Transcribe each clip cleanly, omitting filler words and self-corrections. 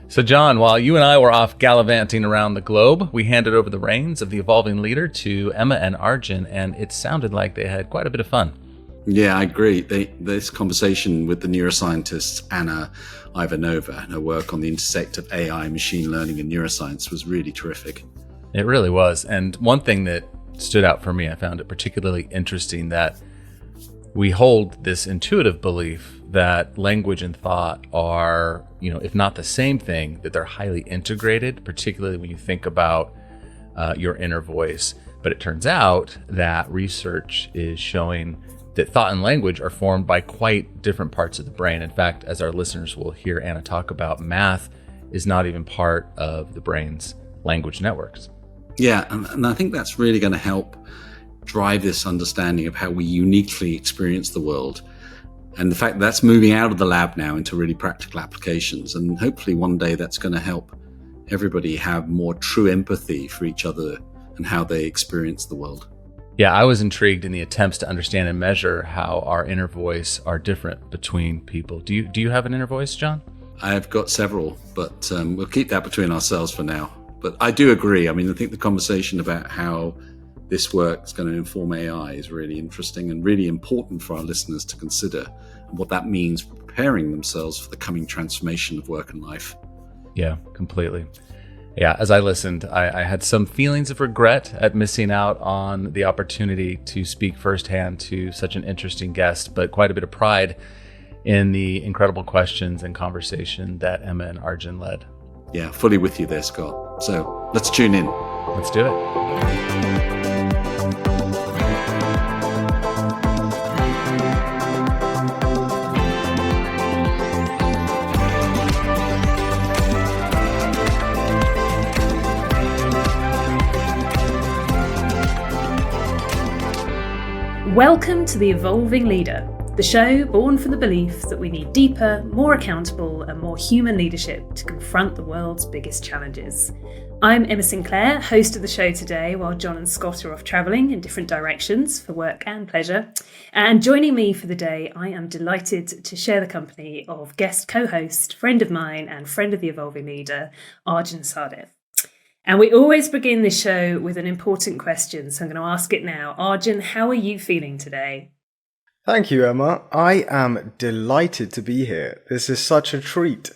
So, John, while you and I were off gallivanting around the globe, we handed over the reins of the Evolving Leader to Emma and Arjun, and it sounded like they had quite a bit of fun. Yeah, I agree. This conversation with the neuroscientist Anna Ivanova and her work on the intersect of AI, machine learning, and neuroscience was really terrific. It really was. And one thing that stood out for me, I found it particularly interesting that we hold this intuitive belief that language and thought are, if not the same thing, that they're highly integrated, particularly when you think about your inner voice. But it turns out that research is showing that thought and language are formed by quite different parts of the brain. In fact, as our listeners will hear Anna talk about, math is not even part of the brain's language networks. Yeah, and I think that's really going to help drive this understanding of how we uniquely experience the world. And the fact that's moving out of the lab now into really practical applications. And hopefully one day that's going to help everybody have more true empathy for each other and how they experience the world. Yeah, I was intrigued in the attempts to understand and measure how our inner voice are different between people. Do you have an inner voice, John? I've got several, but we'll keep that between ourselves for now. But I do agree. I think the conversation about how this work is going to inform AI is really interesting and really important for our listeners to consider what that means for preparing themselves for the coming transformation of work and life. Yeah, completely. Yeah, as I listened, I had some feelings of regret at missing out on the opportunity to speak firsthand to such an interesting guest, but quite a bit of pride in the incredible questions and conversation that Emma and Arjun led. Yeah, fully with you there, Scott. So let's tune in. Let's do it. Welcome to The Evolving Leader, the show born from the belief that we need deeper, more accountable and more human leadership to confront the world's biggest challenges. I'm Emma Sinclair, host of the show today, while John and Scott are off travelling in different directions for work and pleasure. And joining me for the day, I am delighted to share the company of guest co-host, friend of mine and friend of The Evolving Leader, Arjun Sahdev. And we always begin this show with an important question, so I'm going to ask it now. Arjun, how are you feeling today? Thank you, Emma. I am delighted to be here. This is such a treat.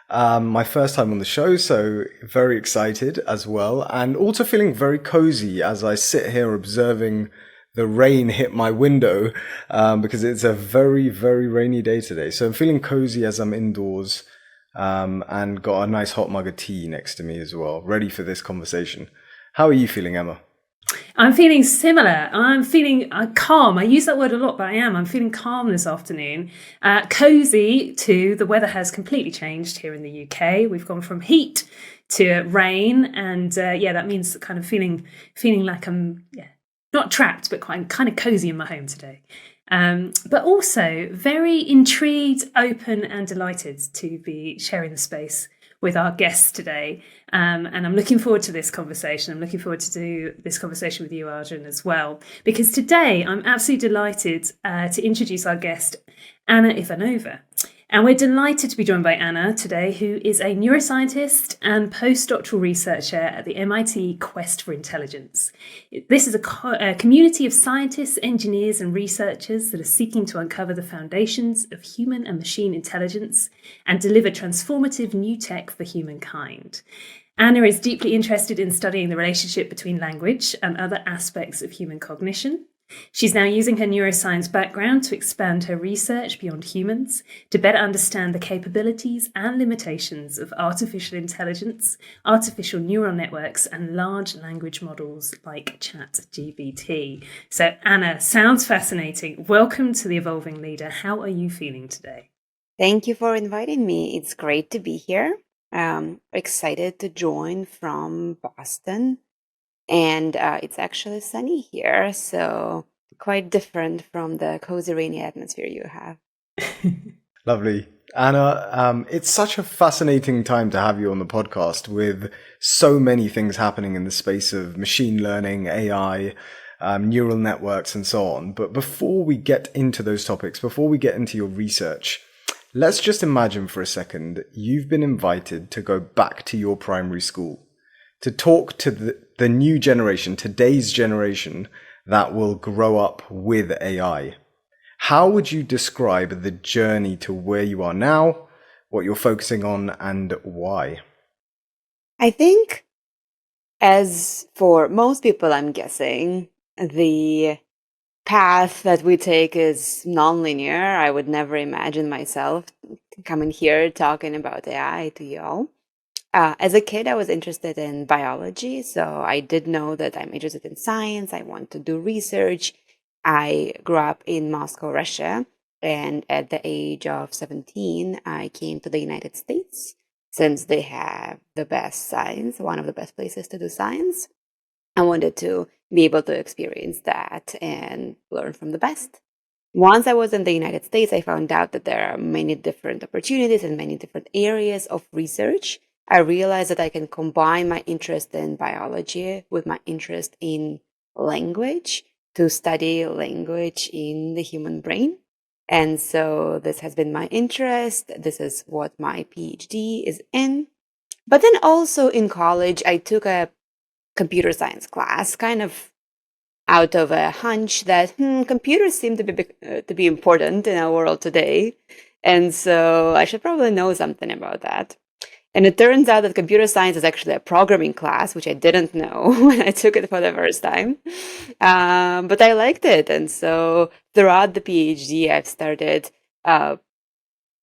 My first time on the show, so very excited as well, and also feeling very cozy as I sit here observing the rain hit my window, because it's a very, very rainy day today. So I'm feeling cozy as I'm indoors. And got a nice hot mug of tea next to me as well, ready for this conversation. How are you feeling, Emma? I'm feeling similar. I'm feeling calm. I use that word a lot, but I'm feeling calm this afternoon. Cozy too. The weather has completely changed here in the UK. We've gone from heat to rain, and that means kind of feeling like I'm not trapped, but kind of cozy in my home today. But also very intrigued, open and delighted to be sharing the space with our guests today. And I'm looking forward to this conversation. I'm looking forward to do this conversation with you, Arjun, as well. Because today I'm absolutely delighted to introduce our guest, Anna Ivanova. And we're delighted to be joined by Anna today, who is a neuroscientist and postdoctoral researcher at the MIT Quest for Intelligence. This is a community of scientists, engineers, and researchers that are seeking to uncover the foundations of human and machine intelligence and deliver transformative new tech for humankind. Anna is deeply interested in studying the relationship between language and other aspects of human cognition. She's now using her neuroscience background to expand her research beyond humans, to better understand the capabilities and limitations of artificial intelligence, artificial neural networks, and large language models like ChatGPT. So, Anna, sounds fascinating. Welcome to The Evolving Leader. How are you feeling today? Thank you for inviting me. It's great to be here. Excited to join from Boston. And it's actually sunny here, so quite different from the cozy rainy atmosphere you have. Lovely. Anna, it's such a fascinating time to have you on the podcast with so many things happening in the space of machine learning, AI, neural networks, and so on. But before we get into those topics, before we get into your research, Let's just imagine for a second you've been invited to go back to your primary school to talk to the new generation, today's generation that will grow up with AI. How would you describe the journey to where you are now, what you're focusing on, and why? I think, as for most people, I'm guessing, the path that we take is nonlinear. I would never imagine myself coming here talking about AI to y'all. As a kid, I was interested in biology, so I did know that I'm interested in science. I want to do research. I grew up in Moscow, Russia, and at the age of 17, I came to the United States since they have the best science, one of the best places to do science. I wanted to be able to experience that and learn from the best. Once I was in the United States, I found out that there are many different opportunities and many different areas of research. I realized that I can combine my interest in biology with my interest in language to study language in the human brain. And so this has been my interest. This is what my PhD is in. But then also in college, I took a computer science class, kind of out of a hunch that computers seem to be important in our world today, and so I should probably know something about that. And it turns out that computer science is actually a programming class, which I didn't know when I took it for the first time. But I liked it, and so throughout the PhD, I've started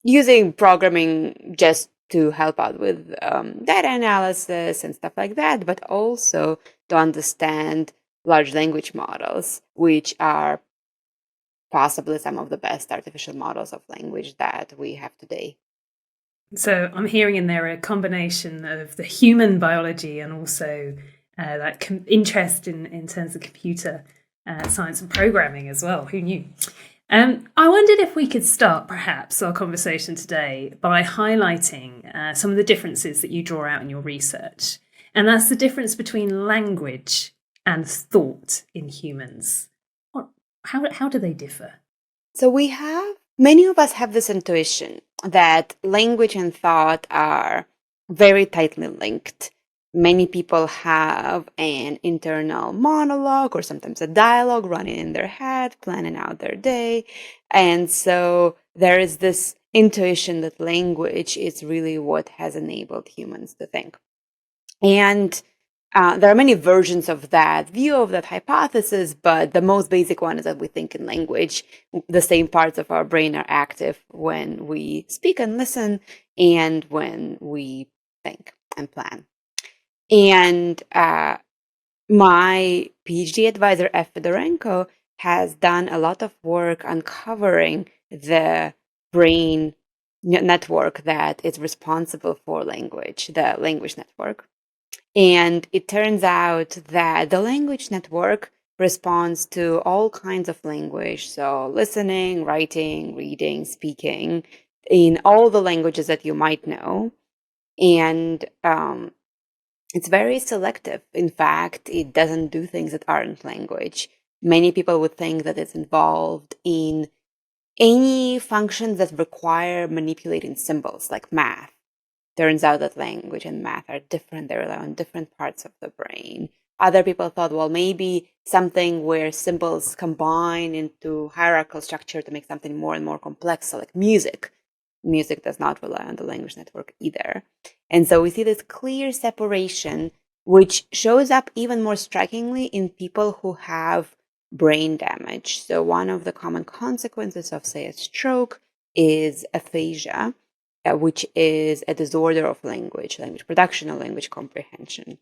using programming just to help out with data analysis and stuff like that, but also to understand large language models, which are possibly some of the best artificial models of language that we have today. So I'm hearing in there a combination of the human biology and also that interest in terms of computer science and programming as well. Who knew? I wondered if we could start perhaps our conversation today by highlighting some of the differences that you draw out in your research. And that's the difference between language and thought in humans. How do they differ? So many of us have this intuition that language and thought are very tightly linked. Many people have an internal monologue or sometimes a dialogue running in their head, planning out their day. And so there is this intuition that language is really what has enabled humans to think. And there are many versions of that view, of that hypothesis, but the most basic one is that we think in language. The same parts of our brain are active when we speak and listen and when we think and plan. And my PhD advisor, F. Fedorenko, has done a lot of work uncovering the brain network that is responsible for language, the language network. And it turns out that the language network responds to all kinds of language. So listening, writing, reading, speaking, in all the languages that you might know. And it's very selective. In fact, it doesn't do things that aren't language. Many people would think that it's involved in any functions that require manipulating symbols, like math. Turns out that language and math are different. They rely on different parts of the brain. Other people thought, well, maybe something where symbols combine into hierarchical structure to make something more and more complex, so like music. Music does not rely on the language network either. And so we see this clear separation, which shows up even more strikingly in people who have brain damage. So one of the common consequences of, say, a stroke is aphasia, which is a disorder of language production, or language comprehension.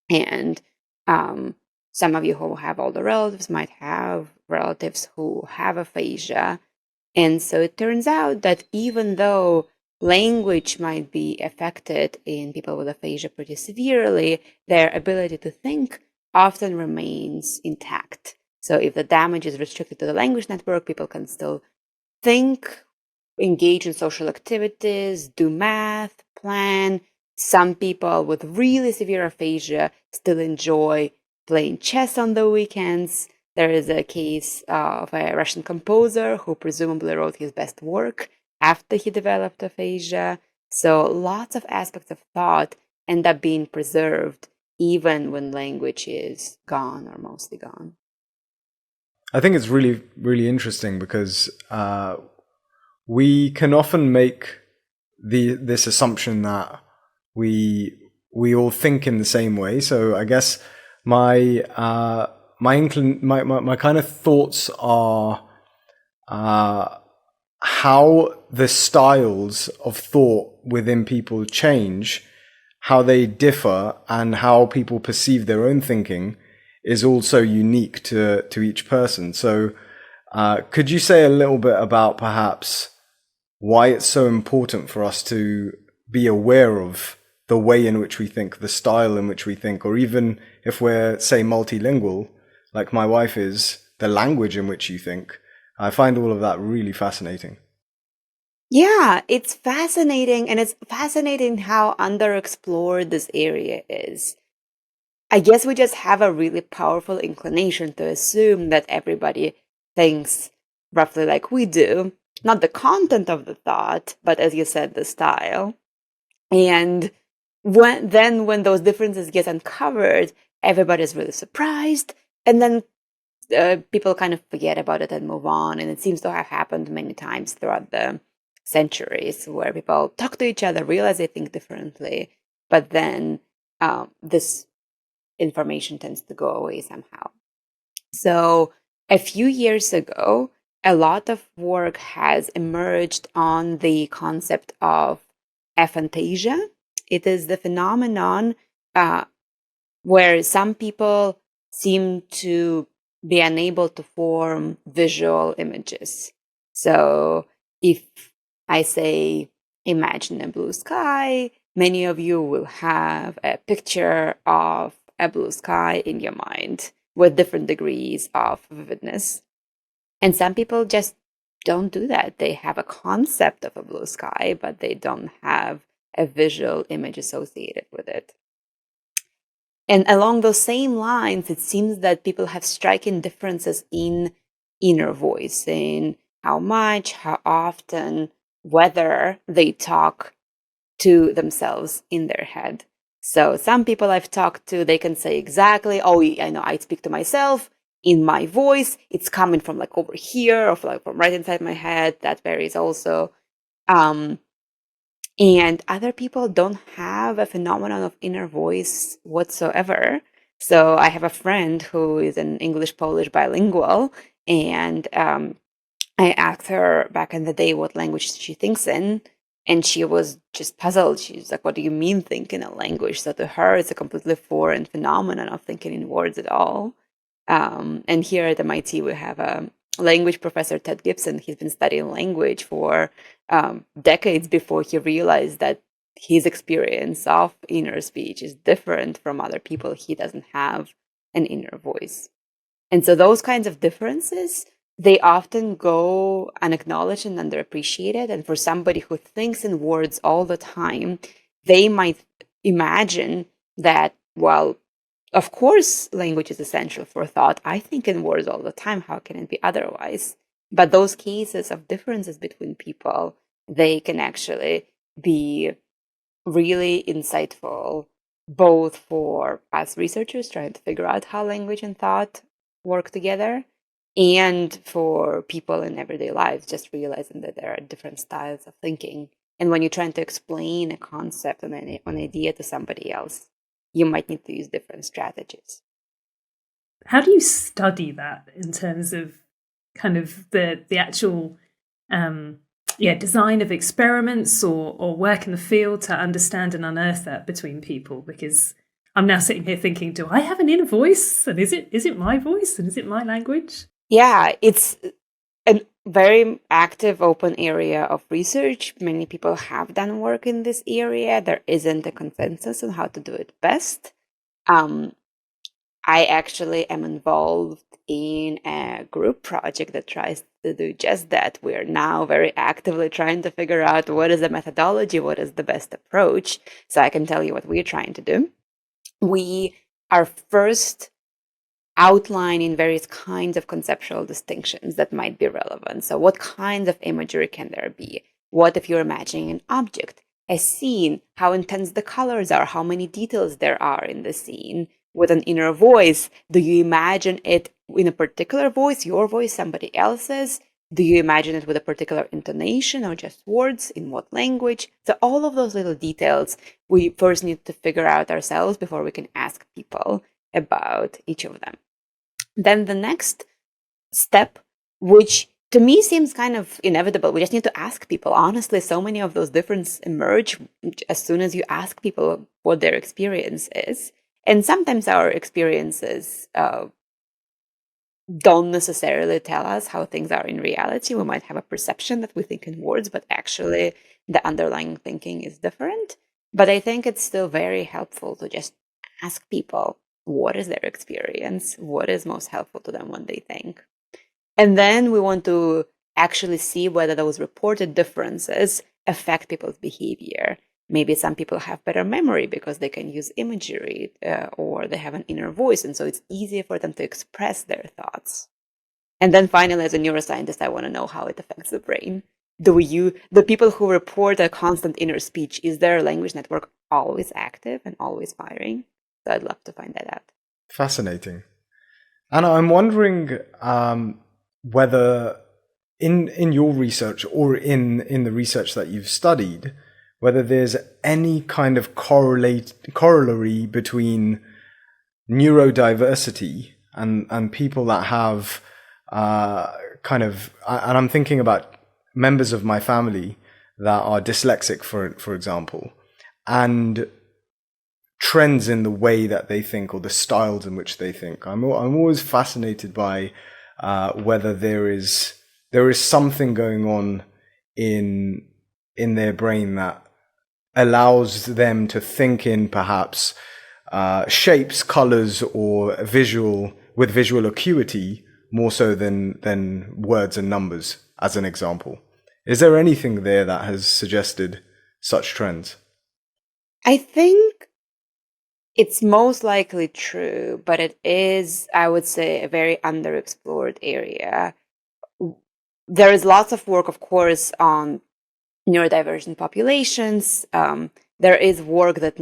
And some of you who have older relatives might have relatives who have aphasia. And so it turns out that even though language might be affected in people with aphasia pretty severely, their ability to think often remains intact. So if the damage is restricted to the language network, people can still think, engage in social activities, do math, plan. Some people with really severe aphasia still enjoy playing chess on the weekends. There is a case of a Russian composer who presumably wrote his best work after he developed aphasia. So lots of aspects of thought end up being preserved even when language is gone or mostly gone. I think it's really, really interesting because we can often make this assumption that we all think in the same way. So I guess my kind of thoughts are how the styles of thought within people change, how they differ, and how people perceive their own thinking is also unique to each person. So could you say a little bit about perhaps why it's so important for us to be aware of the way in which we think, the style in which we think, or even if we're, say, multilingual, like my wife is, the language in which you think? I find all of that really fascinating. Yeah, it's fascinating. And it's fascinating how underexplored this area is. I guess we just have a really powerful inclination to assume that everybody thinks roughly like we do. Not the content of the thought, but as you said, the style. And when those differences get uncovered, everybody's really surprised. And then people kind of forget about it and move on. And it seems to have happened many times throughout the centuries where people talk to each other, realize they think differently, but then this information tends to go away somehow. So a few years ago, a lot of work has emerged on the concept of aphantasia. It is the phenomenon where some people seem to be unable to form visual images. So if I say, imagine a blue sky, many of you will have a picture of a blue sky in your mind with different degrees of vividness. And some people just don't do that. They have a concept of a blue sky, but they don't have a visual image associated with it. And along those same lines, it seems that people have striking differences in inner voice, in how much, how often, whether they talk to themselves in their head. So some people I've talked to, they can say exactly, oh, I know I speak to myself in my voice. It's coming from like over here or like from right inside my head. That varies also. And other people don't have a phenomenon of inner voice whatsoever. So I have a friend who is an English-Polish bilingual, and I asked her back in the day what language she thinks in, and she was just puzzled. She's like, what do you mean think in a language? So to her, it's a completely foreign phenomenon of thinking in words at all. And here at MIT, we have a language professor, Ted Gibson. He's been studying language for decades before he realized that his experience of inner speech is different from other people. He doesn't have an inner voice. And so those kinds of differences, they often go unacknowledged and underappreciated. And for somebody who thinks in words all the time, they might imagine that, well, of course, language is essential for thought. I think in words all the time. How can it be otherwise? But those cases of differences between people, they can actually be really insightful, both for us researchers trying to figure out how language and thought work together, and for people in everyday lives, just realizing that there are different styles of thinking. And when you're trying to explain a concept and an idea to somebody else, you might need to use different strategies. How do you study that in terms of kind of the actual design of experiments or work in the field to understand and unearth that between people? Because I'm now sitting here thinking, do I have an inner voice? And is it my voice? And is it my language? Yeah, it's a very active open area of research. Many people have done work in this area. There isn't a consensus on how to do it best. I actually am involved in a group project that tries to do just that. We are now very actively trying to figure out what is the methodology, what is the best approach. So I can tell you what we're trying to do. We are first outlining various kinds of conceptual distinctions that might be relevant. So what kinds of imagery can there be? What if you're imagining an object, a scene, how intense the colors are, how many details there are in the scene? With an inner voice, do you imagine it in a particular voice, your voice, somebody else's? Do you imagine it with a particular intonation or just words? In what language? So all of those little details we first need to figure out ourselves before we can ask people about each of them. Then the next step, which to me seems kind of inevitable, we just need to ask people. Honestly, so many of those differences emerge as soon as you ask people what their experience is. And sometimes our experiences don't necessarily tell us how things are in reality. We might have a perception that we think in words, but actually the underlying thinking is different. But I think it's still very helpful to just ask people what is their experience, what is most helpful to them when they think. And then we want to actually see whether those reported differences affect people's behavior. Maybe some people have better memory because they can use imagery, or they have an inner voice, and so it's easier for them to express their thoughts. And then finally, as a neuroscientist, I want to know how it affects the brain. The people who report a constant inner speech, is their language network always active and always firing? So I'd love to find that out. Fascinating. Anna, I'm wondering whether in your research or in the research that you've studied, whether there's any kind of corollary between neurodiversity and people that have and I'm thinking about members of my family that are dyslexic, for example, and trends in the way that they think or the styles in which they think. I'm always fascinated by whether there is something going on in their brain that allows them to think in perhaps shapes, colors, or with visual acuity more so than words and numbers, as an example. Is there anything there that has suggested such trends? I think it's most likely true, but it is, I would say, a very underexplored area. There is lots of work, of course, on neurodivergent populations. There is work that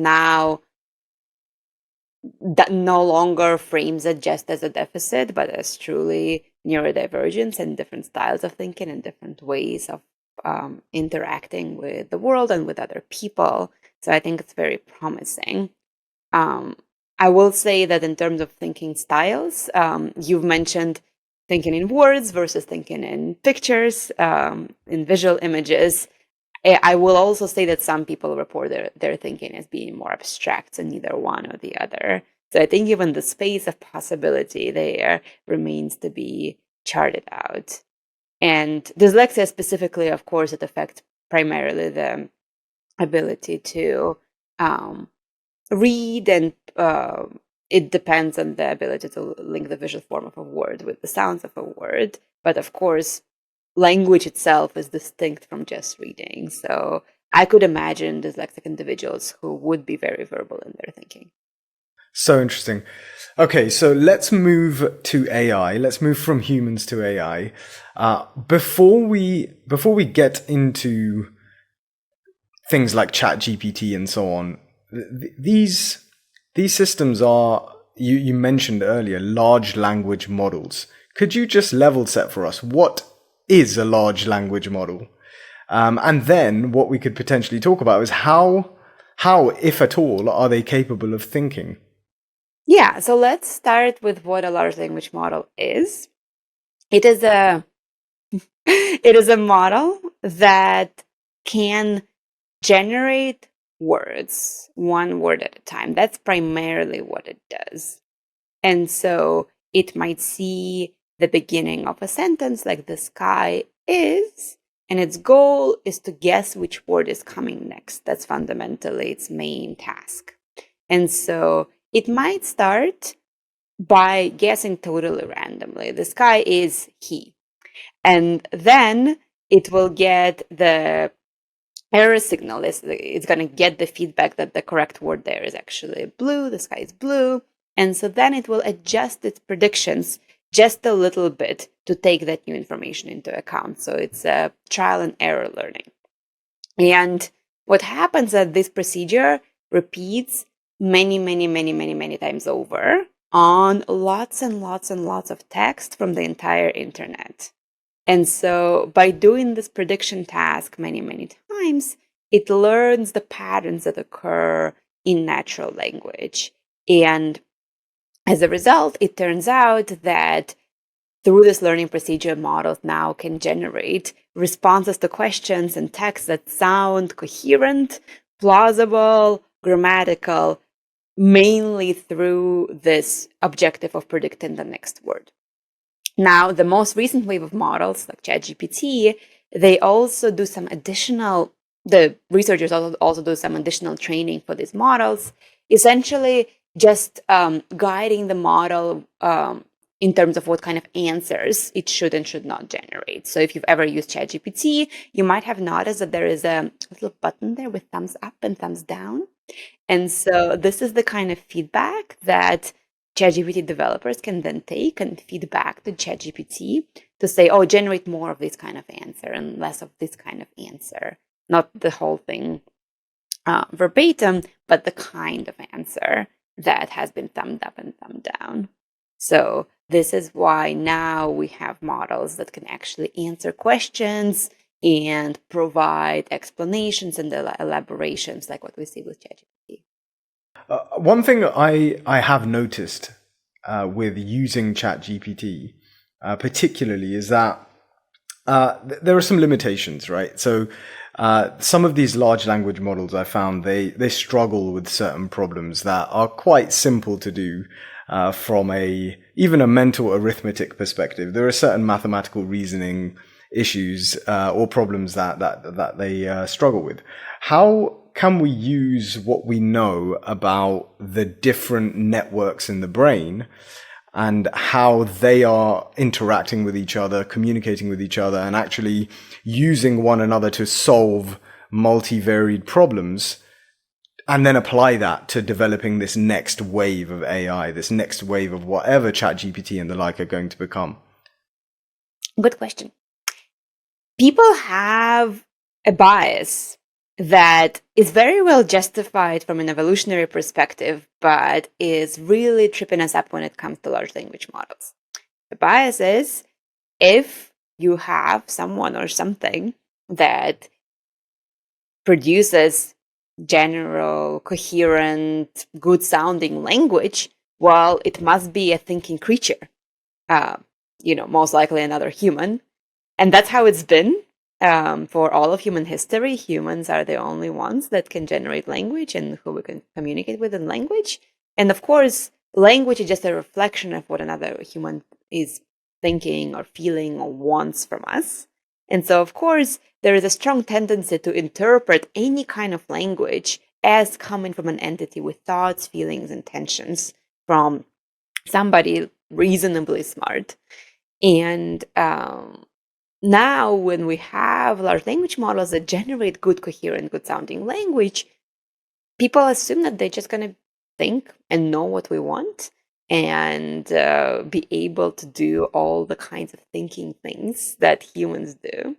no longer frames it just as a deficit, but as truly neurodivergence and different styles of thinking and different ways of interacting with the world and with other people. So I think it's very promising. I will say that in terms of thinking styles, you've mentioned thinking in words versus thinking in pictures, in visual images. I will also say that some people report their thinking as being more abstract, so neither one or the other. So I think even the space of possibility there remains to be charted out. And dyslexia specifically, of course, it affects primarily the ability to read, and it depends on the ability to link the visual form of a word with the sounds of a word. But of course, language itself is distinct from just reading. So I could imagine dyslexic individuals who would be very verbal in their thinking. So interesting. Okay, so let's move to AI. Let's move from humans to AI. Before we get into things like ChatGPT and so on, these systems are, you mentioned earlier, large language models. Could you just level set for us what is a large language model? And then what we could potentially talk about is how, if at all, are they capable of thinking? Yeah, so let's start with what a large language model is. It is a model that can generate words, one word at a time. That's primarily what it does. And so it might see the beginning of a sentence like the sky is, and its goal is to guess which word is coming next. That's fundamentally its main task. And so it might start by guessing totally randomly. The sky is he. And then it will get the error signal. It's going to get the feedback that the correct word there is actually blue. The sky is blue. And so then it will adjust its predictions just a little bit to take that new information into account. So it's a trial and error learning. And what happens is that this procedure repeats many times over on lots and lots and lots of text from the entire internet. And so by doing this prediction task many times, it learns the patterns that occur in natural language. And as a result, it turns out that through this learning procedure, models now can generate responses to questions and texts that sound coherent, plausible, grammatical, mainly through this objective of predicting the next word. Now, the most recent wave of models, like ChatGPT, they also do some additional, the researchers also do some additional training for these models, essentially just guiding the model in terms of what kind of answers it should and should not generate. So if you've ever used ChatGPT, you might have noticed that there is a little button there with thumbs up and thumbs down. And so this is the kind of feedback that ChatGPT developers can then take and feed back to ChatGPT to say, oh, generate more of this kind of answer and less of this kind of answer. Not the whole thing verbatim, but the kind of answer that has been thumbed up and thumbed down. So this is why now we have models that can actually answer questions and provide explanations and elaborations like what we see with ChatGPT. One thing I have noticed with using ChatGPT particularly is that there are some limitations, right? So some of these large language models, I found they struggle with certain problems that are quite simple to do from even a mental arithmetic perspective. There are certain mathematical reasoning issues or problems that they struggle with. How can we use what we know about the different networks in the brain and how they are interacting with each other, communicating with each other, and actually using one another to solve multivariate problems, and then apply that to developing this next wave of AI, this next wave of whatever ChatGPT and the like are going to become? Good question. People have a bias that is very well justified from an evolutionary perspective, but is really tripping us up when it comes to large language models. The bias is if you have someone or something that produces general, coherent, good sounding language, well, it must be a thinking creature, most likely another human. And that's how it's been. For all of human history, humans are the only ones that can generate language and who we can communicate with in language. And of course, language is just a reflection of what another human is thinking or feeling or wants from us. And so, of course, there is a strong tendency to interpret any kind of language as coming from an entity with thoughts, feelings, intentions from somebody reasonably smart. And now, when we have large language models that generate good, coherent, good sounding language, people assume that they're just going to think and know what we want and be able to do all the kinds of thinking things that humans do.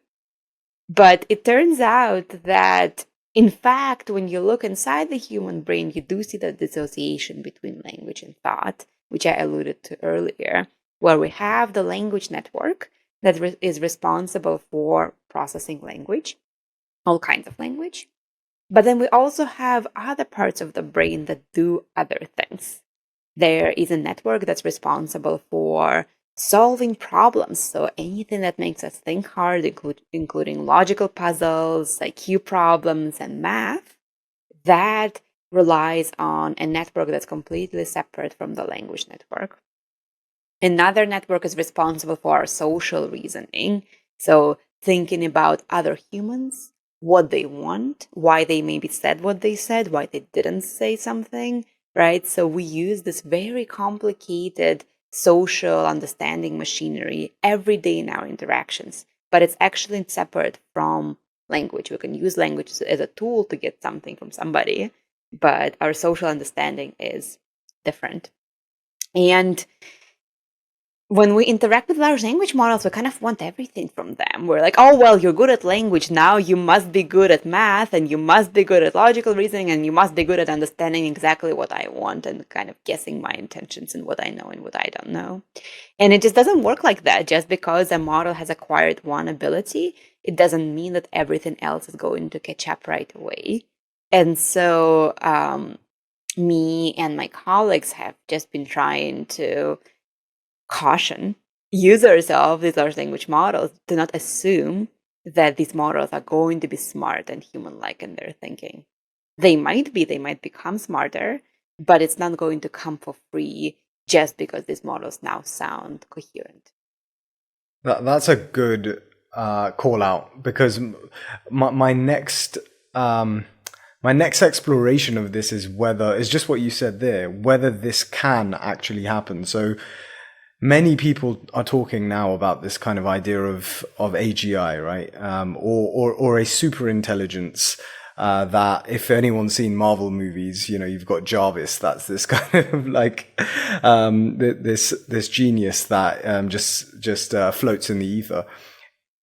But it turns out that, in fact, when you look inside the human brain, you do see that dissociation between language and thought, which I alluded to earlier, where we have the language network that is responsible for processing language, all kinds of language. But then we also have other parts of the brain that do other things. There is a network that's responsible for solving problems. So anything that makes us think hard, including logical puzzles, IQ problems, and math, that relies on a network that's completely separate from the language network. Another network is responsible for our social reasoning. So thinking about other humans, what they want, why they maybe said what they said, why they didn't say something, right? So we use this very complicated social understanding machinery every day in our interactions, but it's actually separate from language. We can use language as a tool to get something from somebody, but our social understanding is different. And when we interact with large language models, we kind of want everything from them. We're like, oh, well, you're good at language. Now you must be good at math, and you must be good at logical reasoning, and you must be good at understanding exactly what I want and kind of guessing my intentions and what I know and what I don't know. And it just doesn't work like that. Just because a model has acquired one ability, it doesn't mean that everything else is going to catch up right away. And so me and my colleagues have just been trying to caution users of these large language models to not assume that these models are going to be smart and human-like in their thinking. They might become smarter, but it's not going to come for free just because these models now sound coherent. That's a good call out, because my next exploration of this is just what you said there, whether this can actually happen. So many people are talking now about this kind of idea of AGI, right? Or a super intelligence, that if anyone's seen Marvel movies, you've got Jarvis, that's this kind of like, this genius that, just floats in the ether.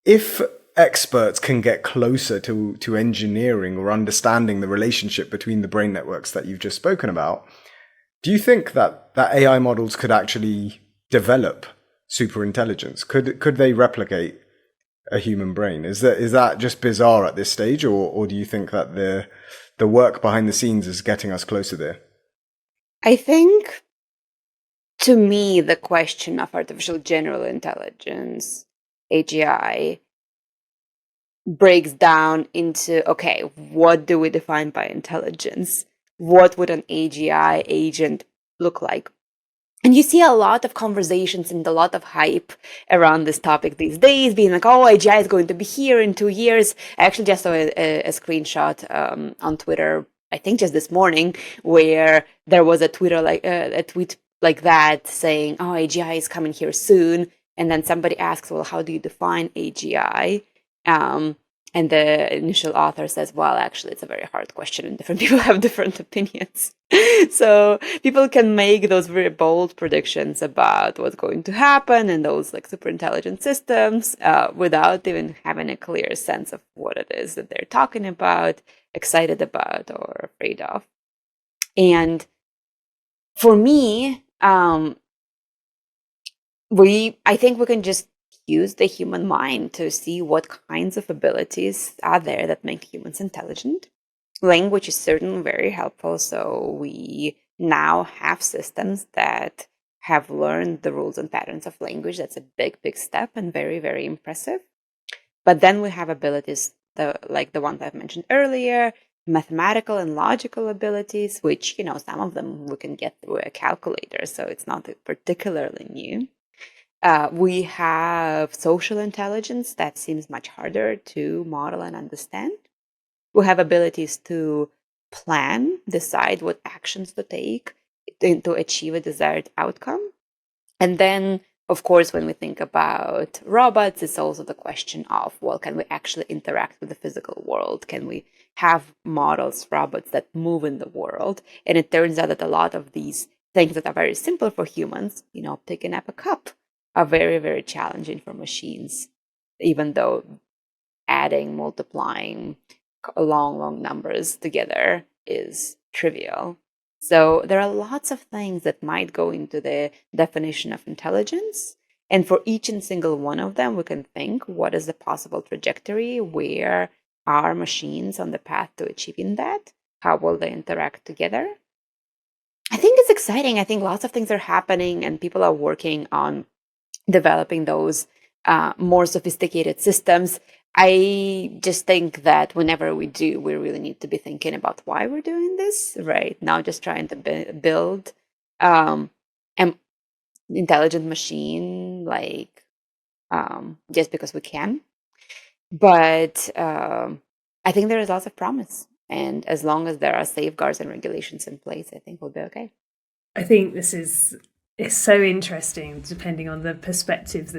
If experts can get closer to engineering or understanding the relationship between the brain networks that you've just spoken about, do you think that AI models could actually develop super intelligence? Could they replicate a human brain? Is that just bizarre at this stage, or do you think that the work behind the scenes is getting us closer there? I think, to me, the question of artificial general intelligence, AGI, breaks down into, okay, what do we define by intelligence? What would an AGI agent look like? And you see a lot of conversations and a lot of hype around this topic these days, being like, oh, AGI is going to be here in 2 years. I actually just saw a screenshot on Twitter, I think just this morning, where there was a tweet like that saying, oh, AGI is coming here soon. And then somebody asks, well, how do you define AGI? And the initial author says, well, actually, it's a very hard question and different people have different opinions. So people can make those very bold predictions about what's going to happen in those like super intelligent systems without even having a clear sense of what it is that they're talking about, excited about, or afraid of. And for me, I think we can just use the human mind to see what kinds of abilities are there that make humans intelligent. Language is certainly very helpful. So we now have systems that have learned the rules and patterns of language. That's a big, big step and very, very impressive. But then we have abilities like the ones I've mentioned earlier, mathematical and logical abilities, which, some of them we can get through a calculator. So it's not particularly new. We have social intelligence that seems much harder to model and understand. We have abilities to plan, decide what actions to take to achieve a desired outcome. And then, of course, when we think about robots, it's also the question of, well, can we actually interact with the physical world? Can we have models, robots that move in the world? And it turns out that a lot of these things that are very simple for humans, picking up a cup, are very, very challenging for machines, even though adding, multiplying long numbers together is trivial. So there are lots of things that might go into the definition of intelligence. And for each and single one of them, we can think, what is the possible trajectory? Where are machines on the path to achieving that? How will they interact together? I think it's exciting. I think lots of things are happening and people are working on developing those more sophisticated systems. I just think that whenever we do, we really need to be thinking about why we're doing this, right? Not just trying to build an intelligent machine, like just because we can. But I think there is lots of promise. And as long as there are safeguards and regulations in place, I think we'll be okay. I think it's so interesting, depending on the perspective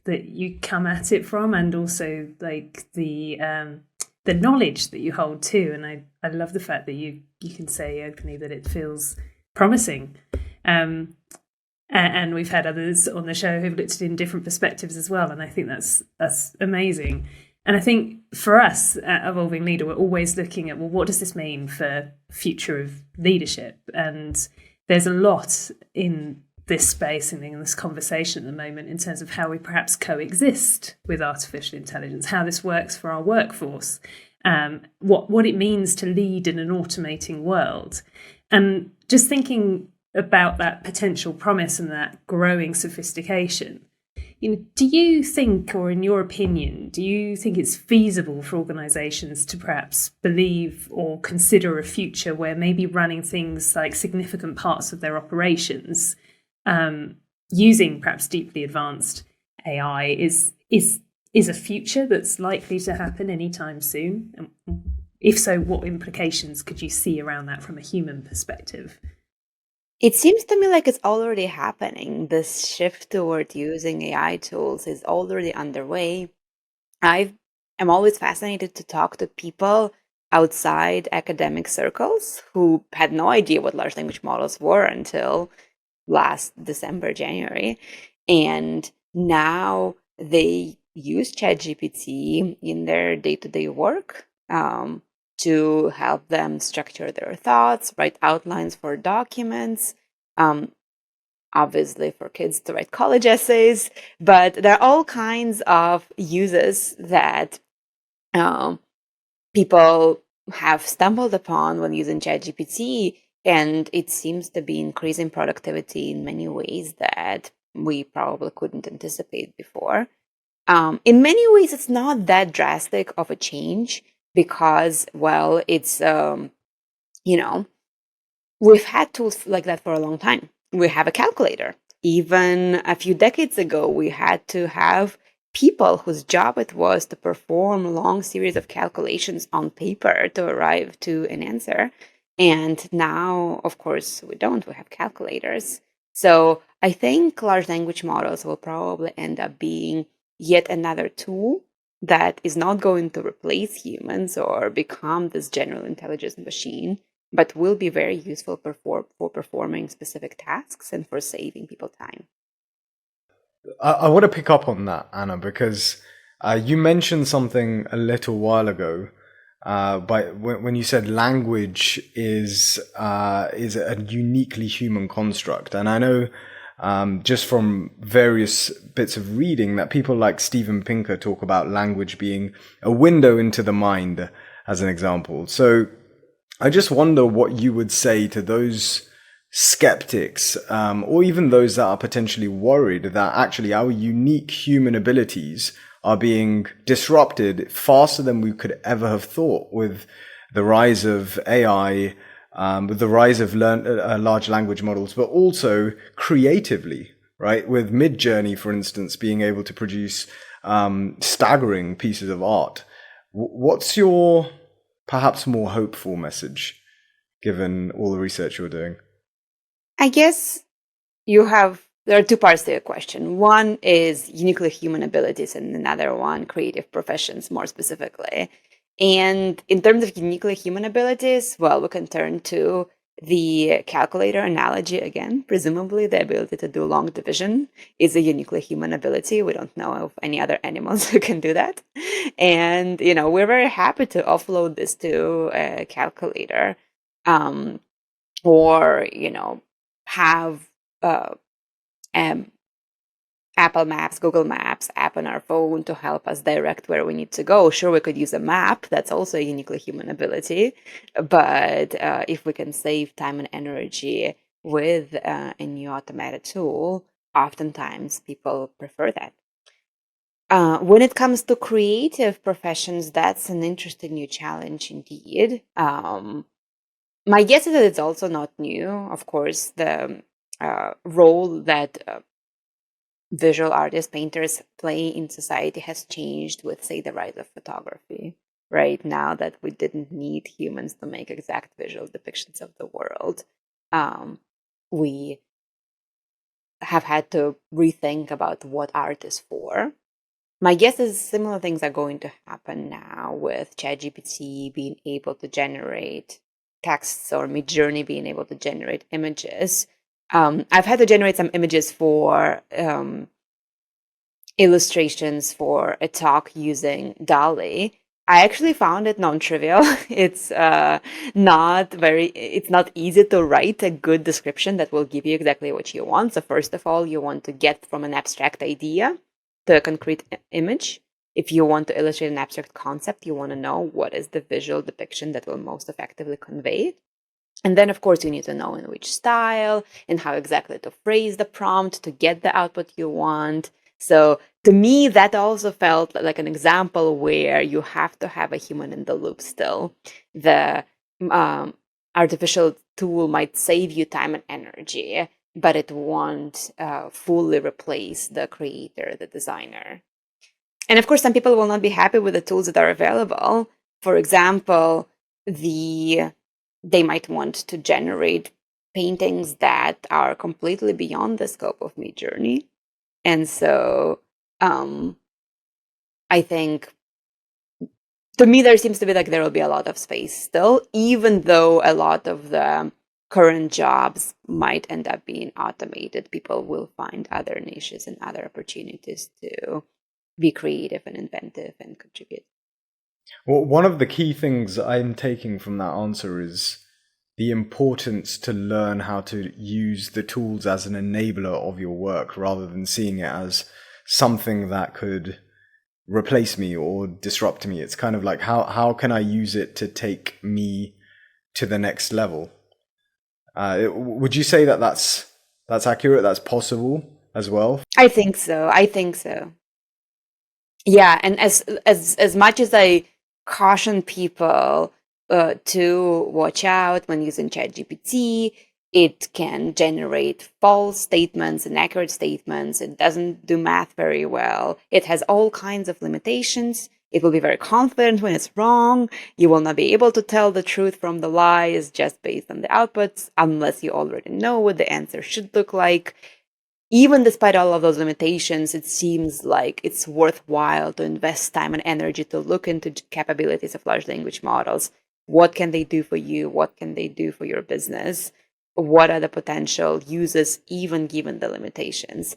that you come at it from, and also like the knowledge that you hold too. And I love the fact that you can say openly that it feels promising. And And we've had others on the show who've looked at it in different perspectives as well. And I think that's amazing. And I think for us at Evolving Leader, we're always looking at, well, what does this mean for future of leadership? And there's a lot in this space and in this conversation at the moment in terms of how we perhaps coexist with artificial intelligence, how this works for our workforce, what it means to lead in an automating world. And just thinking about that potential promise and that growing sophistication, do you think, or in your opinion, do you think it's feasible for organisations to perhaps believe or consider a future where maybe running things like significant parts of their operations using perhaps deeply advanced AI is a future that's likely to happen anytime soon? And if so, what implications could you see around that from a human perspective? It seems to me like it's already happening. This shift toward using AI tools is already underway. I am always fascinated to talk to people outside academic circles who had no idea what large language models were until last December, January. And now they use ChatGPT in their day-to-day work to help them structure their thoughts, write outlines for documents, obviously for kids to write college essays. But there are all kinds of uses that people have stumbled upon when using ChatGPT, and it seems to be increasing productivity in many ways that we probably couldn't anticipate before. In many ways, it's not that drastic of a change because, well, it's, we've had tools like that for a long time. We have a calculator. Even a few decades ago, we had to have people whose job it was to perform a long series of calculations on paper to arrive to an answer. And now, of course, we don't. We have calculators. So I think large language models will probably end up being yet another tool that is not going to replace humans or become this general intelligence machine, but will be very useful for performing specific tasks and for saving people time. I want to pick up on that, Anna, because you mentioned something a little while ago. When you said language is a uniquely human construct, and I know just from various bits of reading that people like Steven Pinker talk about language being a window into the mind, as an example. So I just wonder what you would say to those skeptics, or even those that are potentially worried that actually our unique human abilities are being disrupted faster than we could ever have thought with the rise of AI, with the rise of large language models, but also creatively, right? With Midjourney, for instance, being able to produce staggering pieces of art. What's your perhaps more hopeful message, given all the research you're doing? I guess there are two parts to your question. One is uniquely human abilities, and another one, creative professions, more specifically. And in terms of uniquely human abilities, well, we can turn to the calculator analogy again. Presumably, the ability to do long division is a uniquely human ability. We don't know of any other animals who can do that. And, we're very happy to offload this to a calculator, or, have Apple Maps, Google Maps app on our phone to help us direct where we need to go. Sure, we could use a map. That's also a uniquely human ability. But if we can save time and energy with a new automated tool, oftentimes people prefer that. When it comes to creative professions, that's an interesting new challenge indeed. My guess is that it's also not new. Of course, the role that visual artists, painters play in society has changed with, say, the rise of photography. Right now that we didn't need humans to make exact visual depictions of the world, we have had to rethink about what art is for. My guess is similar things are going to happen now with ChatGPT being able to generate texts or Midjourney being able to generate images. I've had to generate some images for illustrations for a talk using DALL-E. I actually found it non-trivial. It's not easy to write a good description that will give you exactly what you want. So first of all, you want to get from an abstract idea to a concrete image. If you want to illustrate an abstract concept, you want to know what is the visual depiction that will most effectively convey it. And then, of course, you need to know in which style and how exactly to phrase the prompt to get the output you want. So to me, that also felt like an example where you have to have a human in the loop still. The artificial tool might save you time and energy, but it won't fully replace the creator, the designer. And of course, some people will not be happy with the tools that are available. For example, they might want to generate paintings that are completely beyond the scope of Midjourney. And so I think, to me, there seems to be like there will be a lot of space still, even though a lot of the current jobs might end up being automated. People will find other niches and other opportunities to be creative and inventive and contribute. Well, one of the key things I'm taking from that answer is the importance to learn how to use the tools as an enabler of your work rather than seeing it as something that could replace me or disrupt me. It's kind of like, how can I use it to take me to the next level? Would you say that that's accurate? That's possible as well? I think so. Yeah, and as much as I caution people to watch out when using ChatGPT, it can generate false statements, inaccurate statements. It doesn't do math very well. It has all kinds of limitations. It will be very confident when it's wrong. You will not be able to tell the truth from the lies just based on the outputs, unless you already know what the answer should look like. Even despite all of those limitations, it seems like it's worthwhile to invest time and energy to look into capabilities of large language models. What can they do for you? What can they do for your business? What are the potential uses, even given the limitations?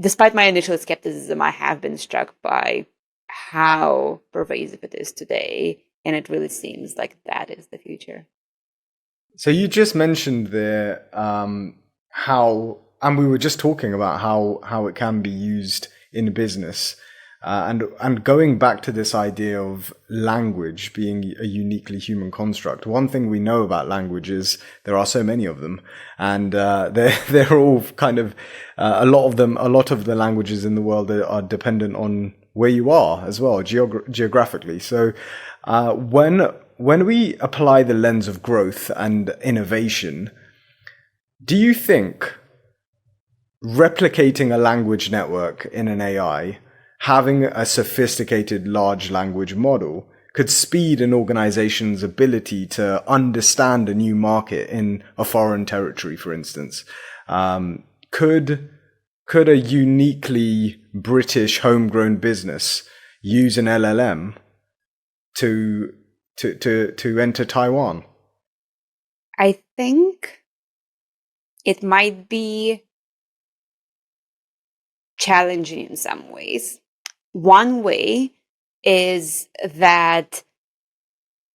Despite my initial skepticism, I have been struck by how pervasive it is today. And it really seems like that is the future. So you just mentioned there how, and we were just talking about how it can be used in business, and going back to this idea of language being a uniquely human construct. One thing we know about language is there are so many of them, and they're all kind of a lot of the languages in the world are dependent on where you are as well geographically. So when we apply the lens of growth and innovation, do you think replicating a language network in an AI, having a sophisticated large language model, could speed an organization's ability to understand a new market in a foreign territory, for instance? Could a uniquely British homegrown business use an LLM to enter Taiwan? I think it might be challenging in some ways. One way is that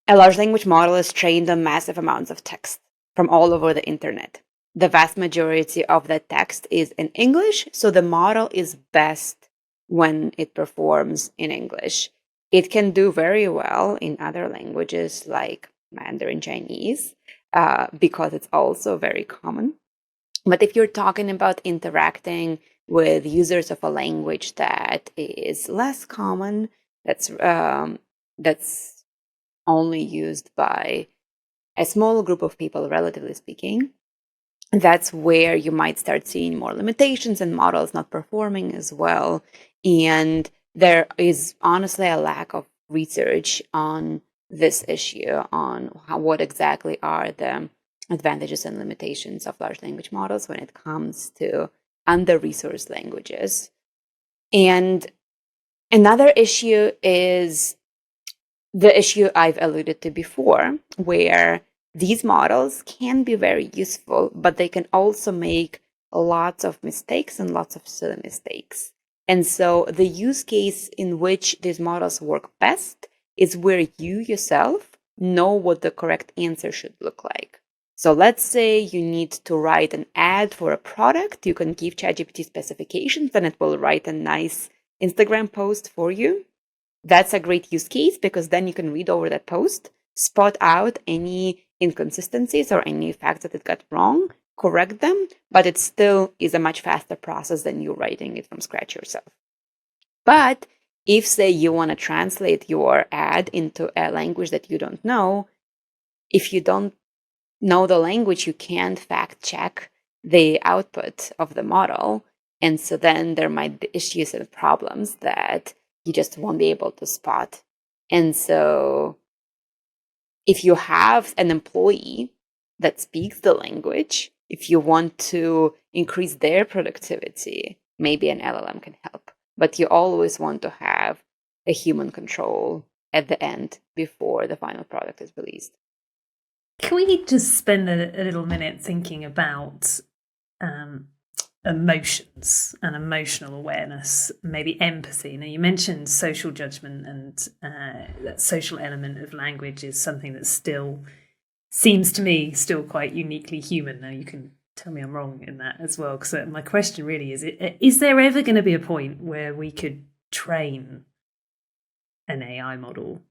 a large language model is trained on massive amounts of text from all over the internet. The vast majority of that text is in English, so the model is best when it performs in English. It can do very well in other languages like Mandarin Chinese, because it's also very common. But if you're talking about interacting with users of a language that is less common, that's only used by a small group of people, relatively speaking, that's where you might start seeing more limitations and models not performing as well. And there is honestly a lack of research on this issue, on what exactly are the advantages and limitations of large language models when it comes to under-resourced languages. And another issue is the issue I've alluded to before, where these models can be very useful, but they can also make lots of mistakes and lots of silly mistakes. And so the use case in which these models work best is where you yourself know what the correct answer should look like. So let's say you need to write an ad for a product. You can give ChatGPT specifications and it will write a nice Instagram post for you. That's a great use case because then you can read over that post, spot out any inconsistencies or any facts that it got wrong, correct them, but it still is a much faster process than you writing it from scratch yourself. But if, say, you want to translate your ad into a language that you don't know, if you don't know the language, you can't fact check the output of the model. And so then there might be issues and problems that you just won't be able to spot. And so if you have an employee that speaks the language, if you want to increase their productivity, maybe an LLM can help. But you always want to have a human control at the end before the final product is released. Can we just spend a little minute thinking about emotions and emotional awareness, maybe empathy? Now, you mentioned social judgment, and that social element of language is something that still seems to me still quite uniquely human. Now, you can tell me I'm wrong in that as well, because my question really is there ever going to be a point where we could train an AI model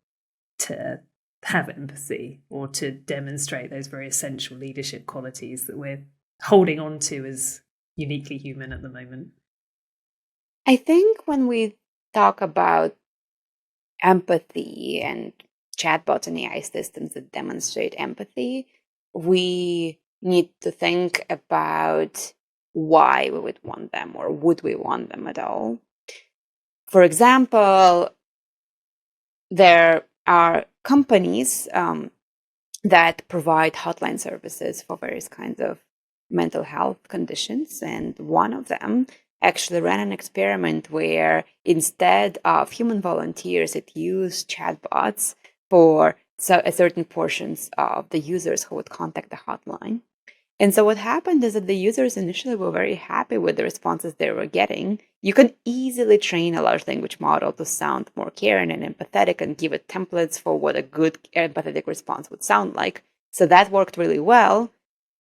to have empathy or to demonstrate those very essential leadership qualities that we're holding on to as uniquely human at the moment? I think when we talk about empathy and chatbots and AI systems that demonstrate empathy, we need to think about why we would want them, or would we want them at all. For example, there are companies that provide hotline services for various kinds of mental health conditions. And one of them actually ran an experiment where instead of human volunteers, it used chatbots for certain portions of the users who would contact the hotline. And so what happened is that the users initially were very happy with the responses they were getting. You can easily train a large language model to sound more caring and empathetic and give it templates for what a good empathetic response would sound like. So that worked really well.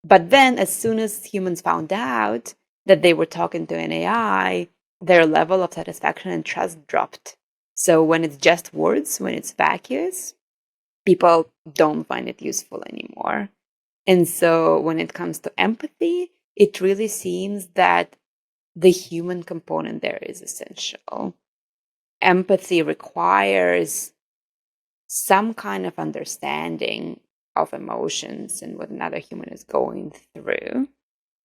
But then as soon as humans found out that they were talking to an AI, their level of satisfaction and trust dropped. So when it's just words, when it's vacuous, people don't find it useful anymore. And so when it comes to empathy, it really seems that the human component there is essential. Empathy requires some kind of understanding of emotions and what another human is going through.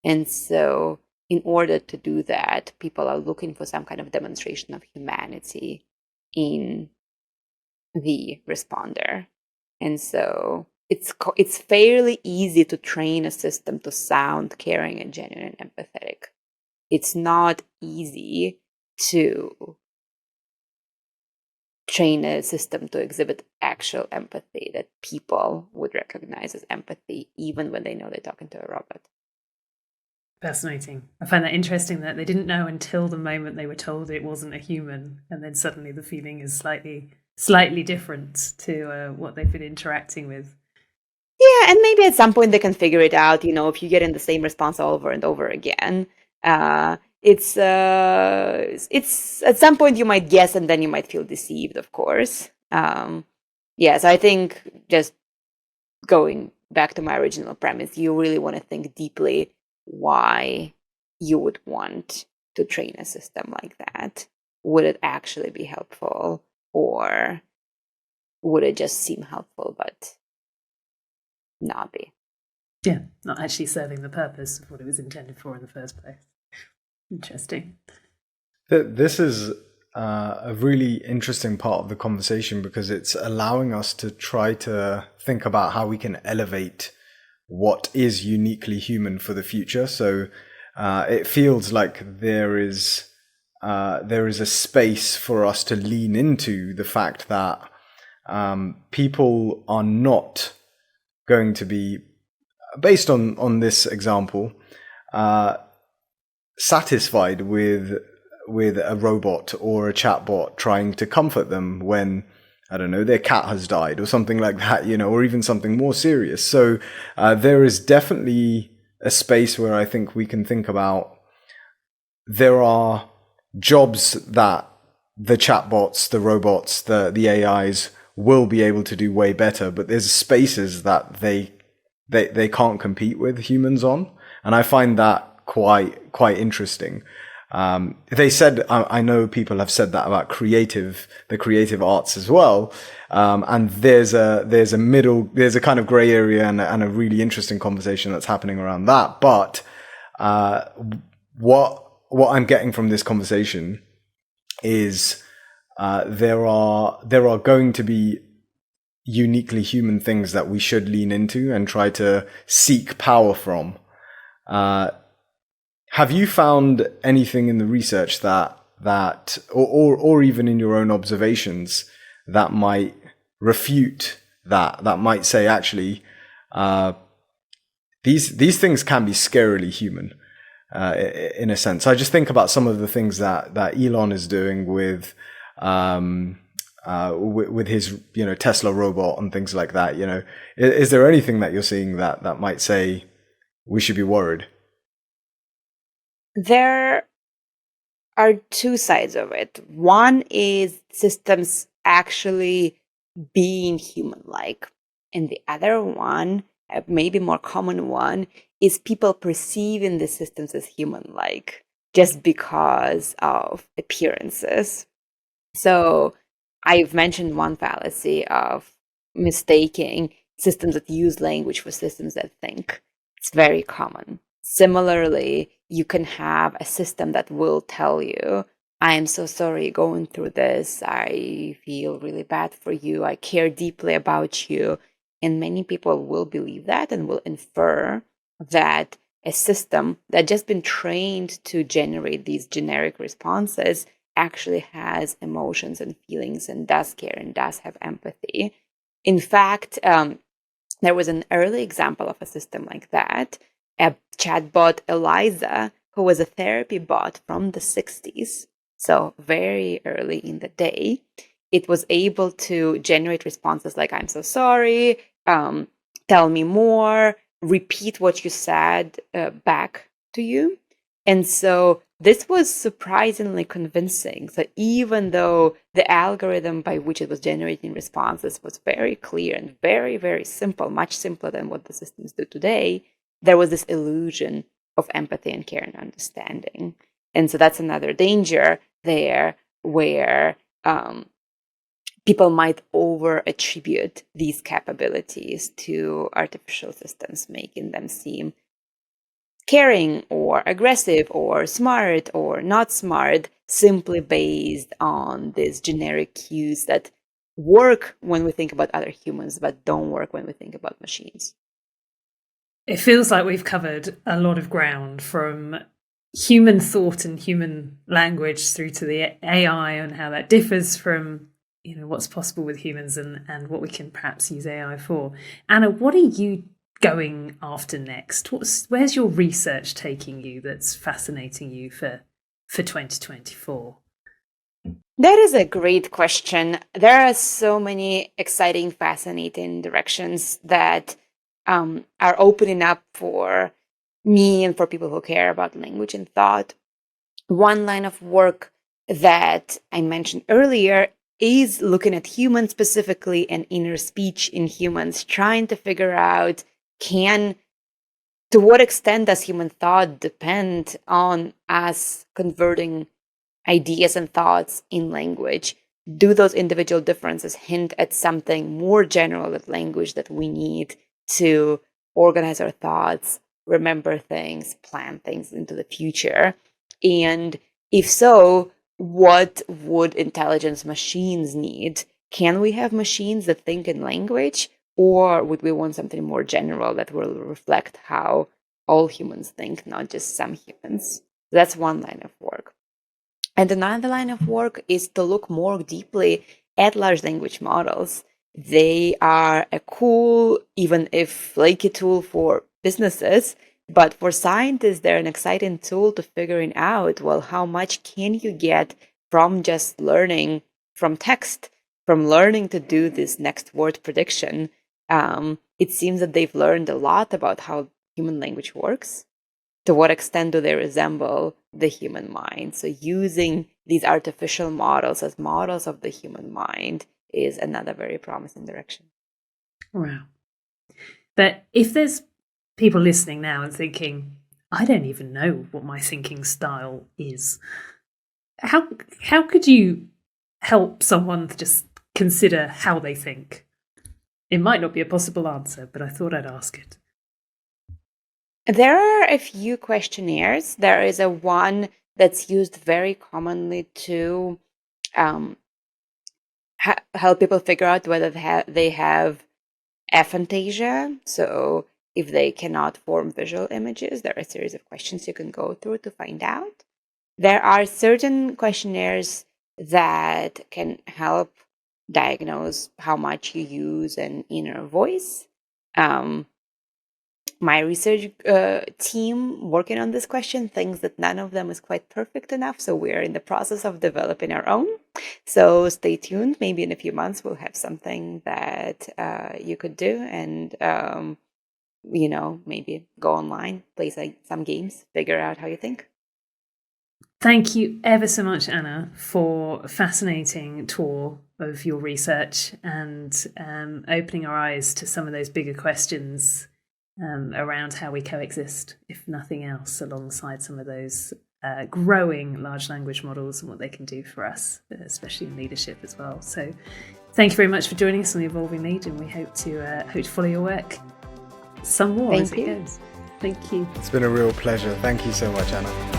And so in order to do that, people are looking for some kind of demonstration of humanity in the responder. And so it's fairly easy to train a system to sound caring and genuine and empathetic. It's not easy to train a system to exhibit actual empathy that people would recognize as empathy, even when they know they're talking to a robot. Fascinating. I find that interesting that they didn't know until the moment they were told it wasn't a human, and then suddenly the feeling is slightly different to what they've been interacting with. Yeah, and maybe at some point they can figure it out. You know, if you get in the same response over and over again, it's at some point you might guess, and then you might feel deceived. Of course, yes. I think just going back to my original premise, you really want to think deeply why you would want to train a system like that. Would it actually be helpful, or would it just seem helpful but not be? Yeah, not actually serving the purpose of what it was intended for in the first place. Interesting. This is a really interesting part of the conversation because it's allowing us to try to think about how we can elevate what is uniquely human for the future. So it feels like there is a space for us to lean into the fact that people are not going to be, based on this example, satisfied with a robot or a chatbot trying to comfort them when, I don't know, their cat has died or something like that, or even something more serious. So there is definitely a space where I think we can think about, there are jobs that the chatbots, the robots, the AIs will be able to do way better, but there's spaces that they can't compete with humans on. And I find that quite interesting. They said, I know people have said that about the creative arts as well. And there's a kind of gray area and a really interesting conversation that's happening around that. But, what I'm getting from this conversation is, there are going to be uniquely human things that we should lean into and try to seek power from. Have you found anything in the research that or even in your own observations that might refute that might say, actually, these things can be scarily human, in a sense? I just think about some of the things that Elon is doing with his Tesla robot and things like that. Is there anything that you're seeing that might say we should be worried? There are two sides of it. One is systems actually being human-like, and the other one, maybe more common one, is people perceiving the systems as human-like just because of appearances. So I've mentioned one fallacy of mistaking systems that use language for systems that think. It's very common. Similarly, you can have a system that will tell you, I am so sorry going through this. I feel really bad for you. I care deeply about you. And many people will believe that and will infer that a system that just been trained to generate these generic responses actually has emotions and feelings and does care and does have empathy. In fact, there was an early example of a system like that, a chatbot Eliza, who was a therapy bot from the 60s, so very early in the day. It was able to generate responses like, I'm so sorry, tell me more, repeat what you said back to you. And so this was surprisingly convincing. So even though the algorithm by which it was generating responses was very clear and very, very simple, much simpler than what the systems do today, there was this illusion of empathy and care and understanding. And so that's another danger there, where people might over-attribute these capabilities to artificial systems, making them seem caring or aggressive or smart or not smart, simply based on these generic cues that work when we think about other humans, but don't work when we think about machines. It feels like we've covered a lot of ground, from human thought and human language through to the AI and how that differs from what's possible with humans and what we can perhaps use AI for. Anna, what are you going after next? Where's your research taking you that's fascinating you for 2024? That is a great question. There are so many exciting, fascinating directions that are opening up for me and for people who care about language and thought. One line of work that I mentioned earlier is looking at humans specifically and inner speech in humans, trying to figure out, to what extent does human thought depend on us converting ideas and thoughts in language? Do those individual differences hint at something more general than language that we need to organize our thoughts, remember things, plan things into the future? And if so, what would intelligence machines need? Can we have machines that think in language, or would we want something more general that will reflect how all humans think, not just some humans? That's one line of work. And another line of work is to look more deeply at large language models. They are a cool, even if flaky tool for businesses, but for scientists, they're an exciting tool to figuring out, well, how much can you get from just learning from text, from learning to do this next word prediction. It seems that they've learned a lot about how human language works. To what extent do they resemble the human mind? So using these artificial models as models of the human mind is another very promising direction. Wow. But if there's people listening now and thinking, I don't even know what my thinking style is, how could you help someone to just consider how they think? It might not be a possible answer, but I thought I'd ask it. There are a few questionnaires. There is a one that's used very commonly to help people figure out whether they have aphantasia. So if they cannot form visual images, there are a series of questions you can go through to find out. There are certain questionnaires that can help diagnose how much you use an inner voice. My research team working on this question thinks that none of them is quite perfect enough, so we're in the process of developing our own. So stay tuned. Maybe in a few months we'll have something that you could do, and maybe go online, play some games, figure out how you think. Thank you ever so much, Anna, for a fascinating tour of your research and opening our eyes to some of those bigger questions around how we coexist, if nothing else, alongside some of those growing large language models and what they can do for us, especially in leadership as well. So thank you very much for joining us on The Evolving Lead, and we hope to follow your work some more as it goes. Thank you. It's been a real pleasure. Thank you so much, Anna.